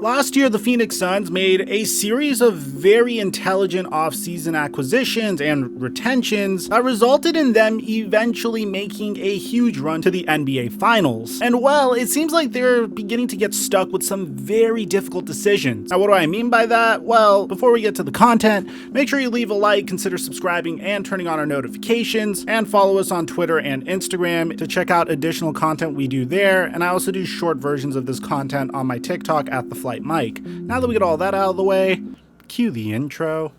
Last year, the Phoenix Suns made a series of very intelligent offseason acquisitions and retentions that resulted in them eventually making a huge run to the NBA Finals. And well, it seems like they're beginning to get stuck with some very difficult decisions. Now, what do I mean by that? Well, before we get to the content, make sure you leave a like, consider subscribing and turning on our notifications, and follow us on Twitter and Instagram to check out additional content we do there. And I also do short versions of this content on my TikTok at TheFlightMike. Now that we get all that out of the way, cue the intro.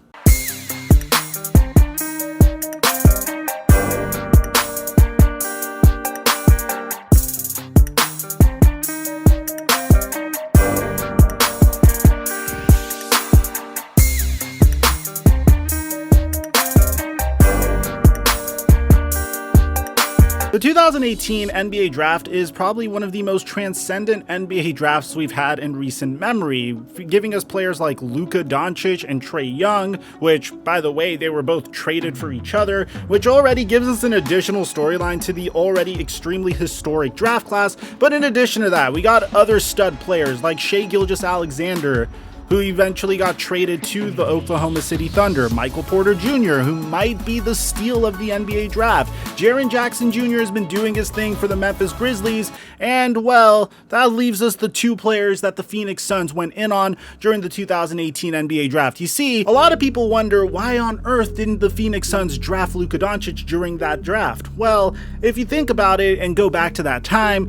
The 2018 NBA draft is probably one of the most transcendent NBA drafts we've had in recent memory, giving us players like Luka Doncic and Trae Young, which, by the way, they were both traded for each other, which already gives us an additional storyline to the already extremely historic draft class. But in addition to that, we got other stud players like Shai Gilgeous-Alexander, who eventually got traded to the Oklahoma City Thunder, Michael Porter Jr., who might be the steal of the NBA draft. Jaren Jackson Jr. has been doing his thing for the Memphis Grizzlies, and well, that leaves us the two players that the Phoenix Suns went in on during the 2018 NBA draft. You see, a lot of people wonder why on earth didn't the Phoenix Suns draft Luka Doncic during that draft? Well, if you think about it and go back to that time,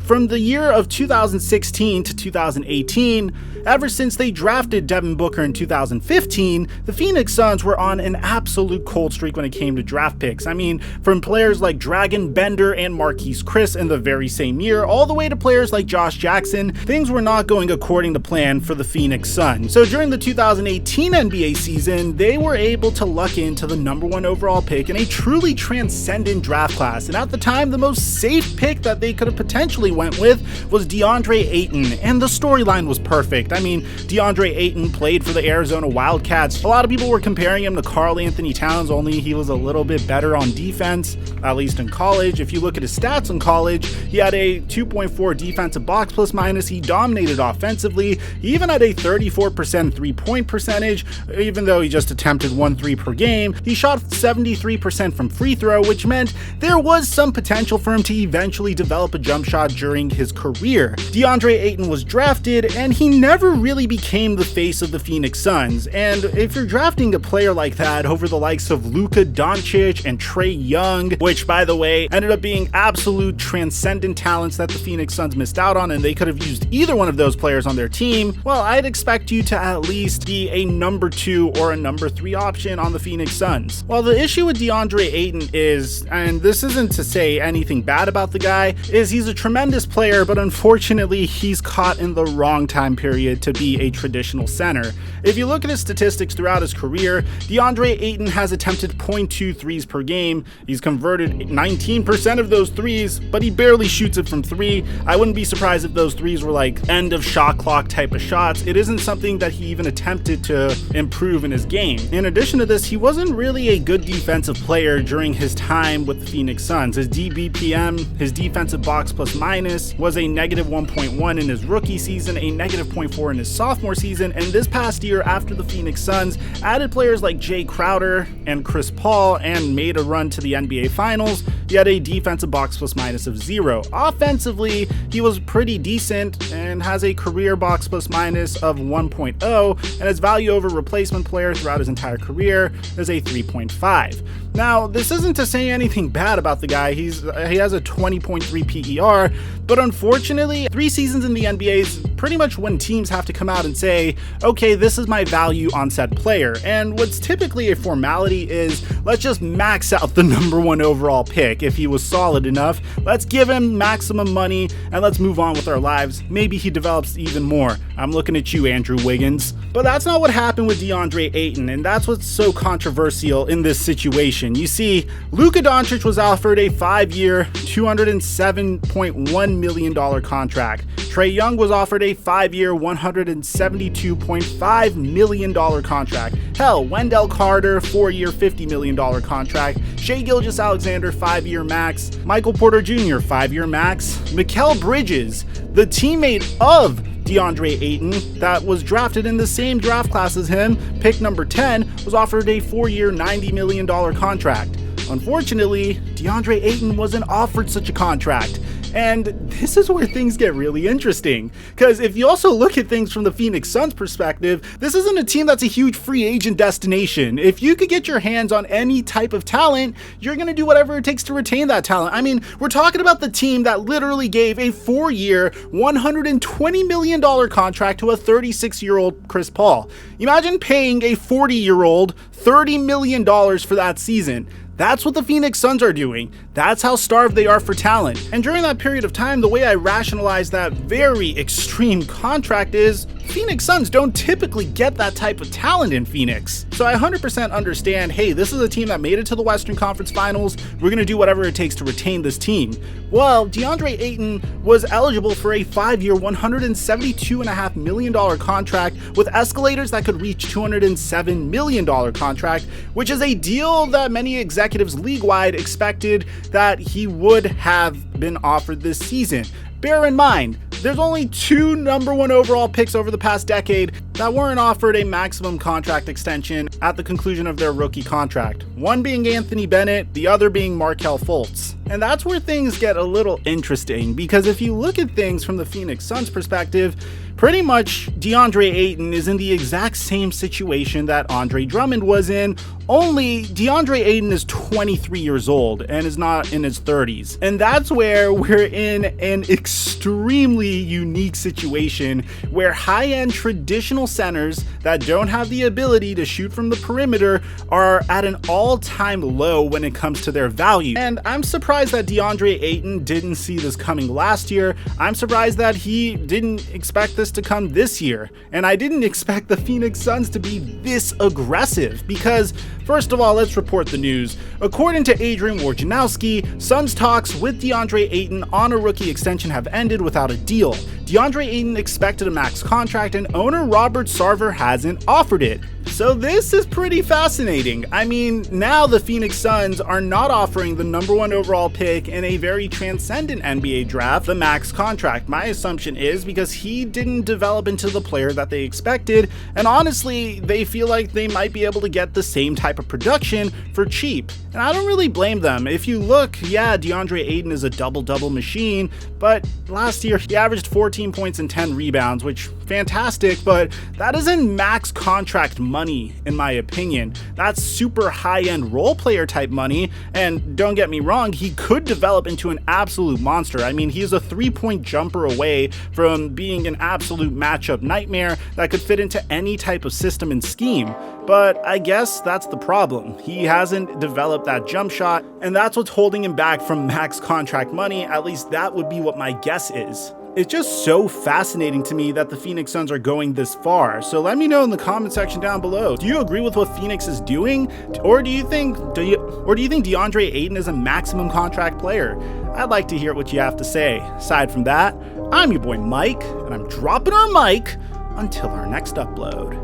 from the year of 2016 to 2018, ever since they drafted Devin Booker in 2015, the Phoenix Suns were on an absolute cold streak when it came to draft picks. I mean, from players like Dragon Bender and Marquise Chris in the very same year, all the way to players like Josh Jackson, things were not going according to plan for the Phoenix Suns. So during the 2018 NBA season, they were able to luck into the #1 overall pick in a truly transcendent draft class. And at the time, the most safe pick that they could have potentially went with was DeAndre Ayton, and the storyline was perfect. I mean, DeAndre Ayton played for the Arizona Wildcats. A lot of people were comparing him to Karl Anthony Towns, only he was a little bit better on defense, at least in college. If you look at his stats in college, he had a 2.4 defensive box plus minus. He dominated offensively. He even had a 34% three-point percentage, even though he just attempted 1 3 per game. He shot 73% from free throw, which meant there was some potential for him to eventually develop a jump shot during his career. DeAndre Ayton was drafted, and he never really became the face of the Phoenix Suns. And if you're drafting a player like that over the likes of Luka Doncic and Trae Young, which by the way ended up being absolute transcendent talents that the Phoenix Suns missed out on, and they could have used either one of those players on their team, well, I'd expect you to at least be a #2 or a #3 option on the Phoenix Suns. Well, the issue with DeAndre Ayton is, and this isn't to say anything bad about the guy, is he's a tremendous player, but unfortunately he's caught in the wrong time period to be a traditional center. If you look at his statistics throughout his career, DeAndre Ayton has attempted 0.2 threes per game. He's converted 19% of those threes, but he barely shoots it from 3. I wouldn't be surprised if those threes were like end of shot clock type of shots. It isn't something that he even attempted to improve in his game. In addition to this, he wasn't really a good defensive player during his time with the Phoenix Suns. His DBPM, his defensive box plus minus, was a -1.1 in his rookie season, a -0.4 in his sophomore season, and this past year after the Phoenix Suns added players like Jay Crowder and Chris Paul and made a run to the NBA Finals, he had a defensive box plus minus of 0. Offensively, he was pretty decent and has a career box plus minus of 1.0, and his value over replacement player throughout his entire career is a 3.5. Now, this isn't to say anything bad about the guy. He has a 20.3 PER, but unfortunately, 3 seasons in the NBA is pretty much when teams have to come out and say, okay, this is my value on said player. And what's typically a formality is, let's just max out the #1 overall pick. If he was solid enough, let's give him maximum money and let's move on with our lives. Maybe he develops even more. I'm looking at you, Andrew Wiggins. But that's not what happened with DeAndre Ayton, and that's what's so controversial in this situation. You see, Luka Doncic was offered a 5-year, $207.1 million contract. Trae Young was offered a 5-year, $172.5 million contract. Hell, Wendell Carter, 4-year, $50 million contract. Shai Gilgeous-Alexander, 5-year max. Michael Porter Jr., 5-year max. Mikal Bridges, the teammate of DeAndre Ayton, that was drafted in the same draft class as him, pick number 10, was offered a 4-year, $90 million contract. Unfortunately, DeAndre Ayton wasn't offered such a contract. And this is where things get really interesting, because if you also look at things from the Phoenix Suns perspective, this isn't a team that's a huge free agent destination. If you could get your hands on any type of talent, you're going to do whatever it takes to retain that talent. I mean, we're talking about the team that literally gave a 4-year, $120 million contract to a 36-year-old Chris Paul. Imagine paying a 40-year-old $30 million for that season. That's what the Phoenix Suns are doing. That's how starved they are for talent. And during that period of time, the way I rationalize that very extreme contract is Phoenix Suns don't typically get that type of talent in Phoenix. So I 100% understand, hey, this is a team that made it to the Western Conference Finals. We're going to do whatever it takes to retain this team. Well, DeAndre Ayton was eligible for a 5-year, $172.5 million contract with escalators that could reach $207 million contract, which is a deal that many executives league-wide expected that he would have been offered this season. Bear in mind, there's only 2 number 1 overall picks over the past decade that weren't offered a maximum contract extension at the conclusion of their rookie contract. One being Anthony Bennett, the other being Markelle Fultz. And that's where things get a little interesting, because if you look at things from the Phoenix Suns perspective, pretty much DeAndre Ayton is in the exact same situation that Andre Drummond was in, only DeAndre Ayton is 23 years old and is not in his 30s. And that's where we're in an extremely unique situation where high-end traditional centers that don't have the ability to shoot from the perimeter are at an all-time low when it comes to their value. And I'm surprised that DeAndre Ayton didn't see this coming last year. I'm surprised that he didn't expect this to come this year. And I didn't expect the Phoenix Suns to be this aggressive, because first of all, let's report the news. According to Adrian Wojnarowski, Suns talks with DeAndre Ayton on a rookie extension have ended without a deal. DeAndre Ayton expected a max contract and owner Robert Sarver hasn't offered it. So this is pretty fascinating. I mean, now the Phoenix Suns are not offering the number 1 overall pick in a very transcendent NBA draft the max contract. My assumption is because he didn't develop into the player that they expected, and honestly, they feel like they might be able to get the same type of production for cheap. And I don't really blame them. If you look, yeah, DeAndre Ayton is a double-double machine, but last year he averaged 14 points and 10 rebounds, which fantastic, but that isn't max contract money in my opinion. That's super high-end role player type money, and don't get me wrong, he could develop into an absolute monster. I mean, he's a 3-point jumper away from being an absolute matchup nightmare that could fit into any type of system and scheme. But I guess that's the problem. He hasn't developed that jump shot, and that's what's holding him back from max contract money. At least that would be what my guess is. It's just so fascinating to me that the Phoenix Suns are going this far. So let me know in the comment section down below. Do you agree with what Phoenix is doing? Or do you think DeAndre Ayton is a maximum contract player? I'd like to hear what you have to say. Aside from that, I'm your boy Mike, and I'm dropping our mic until our next upload.